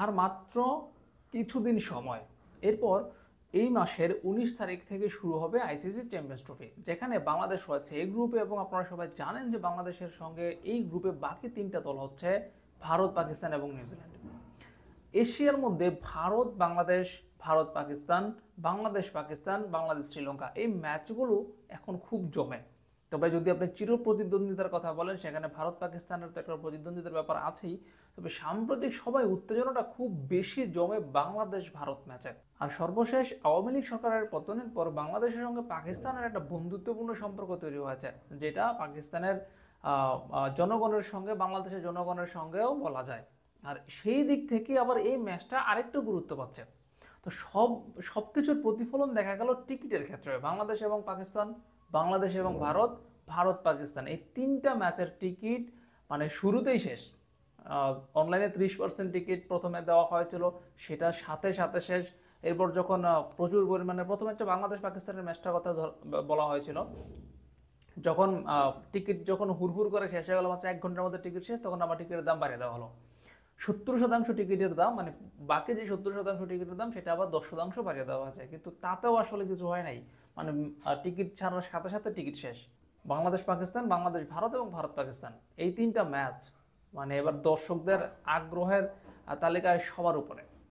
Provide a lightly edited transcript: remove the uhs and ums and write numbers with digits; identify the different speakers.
Speaker 1: আর মাত্র কিছুদিন সময়। এরপর এই মাসের 19 তারিখ থেকে শুরু হবে আইসিসি চ্যাম্পিয়ন্স ট্রফি, যেখানে বাংলাদেশ রয়েছে এই গ্রুপে। এবং আপনারা সবাই জানেন যে বাংলাদেশের সঙ্গে এই গ্রুপে বাকি তিনটা দল হচ্ছে ভারত, পাকিস্তান এবং নিউজিল্যান্ড। এশিয়ার মধ্যে ভারত বাংলাদেশ, ভারত পাকিস্তান, বাংলাদেশ পাকিস্তান, বাংলাদেশ শ্রীলঙ্কা, এই ম্যাচগুলো এখন খুব জমে। তবে যদি আপনি চির প্রতিদ্বন্দ্বিতার কথা বলেন, সেখানে ভারত পাকিস্তানের তো একটা প্রতিদ্বন্দ্বিতার ব্যাপার আছেই। তবে সাম্প্রতিক সময় উত্তেজনাটা খুব বেশি জমে বাংলাদেশ ভারত ম্যাচে। আর সর্বশেষ আওয়ামী লীগ সরকারের পতনের পর বাংলাদেশের সঙ্গে পাকিস্তানের একটা বন্ধুত্বপূর্ণ সম্পর্ক তৈরি হয়েছে, যেটা পাকিস্তানের জনগণের সঙ্গে বাংলাদেশের জনগণের সঙ্গেও বলা যায়। আর সেই দিক থেকে আবার এই ম্যাচটা আরেকটু গুরুত্ব পাচ্ছে। তো সবকিছুর প্রতিফলন দেখা গেল টিকিটের ক্ষেত্রে। বাংলাদেশ এবং পাকিস্তান, বাংলাদেশ এবং ভারত, ভারত পাকিস্তান, এই তিনটা ম্যাচের টিকিট মানে শুরুতেই শেষ। অনলাইনে 30% টিকিট প্রথমে দেওয়া হয়েছিল, সেটা সাথে সাথে শেষ। এরপর যখন প্রচুর পরিমাণে, প্রথমে হচ্ছে বাংলাদেশ পাকিস্তানের ম্যাচটার কথা বলা হয়েছিল, যখন টিকিট যখন হুড়হুড় করে শেষ হয়ে গেল, মাত্র 1 ঘন্টার মধ্যে টিকিট শেষ, তখন আবার টিকিটের দাম বাড়িয়ে দেওয়া হলো। 70% টিকিটের দাম, মানে বাকি যে 70% টিকিটের দাম, সেটা আবার 10% বাড়িয়ে দেওয়া হয়েছে। কিন্তু তাতেও আসলে কিছু হয় নাই, মানে টিকিট ছাড়ার সাথে সাথে টিকিট শেষ। বাংলাদেশ পাকিস্তান, বাংলাদেশ ভারত এবং ভারত পাকিস্তান, এই তিনটা ম্যাচ মানে এবার দর্শকদের আগ্রহের তালিকায় সবার উপরে।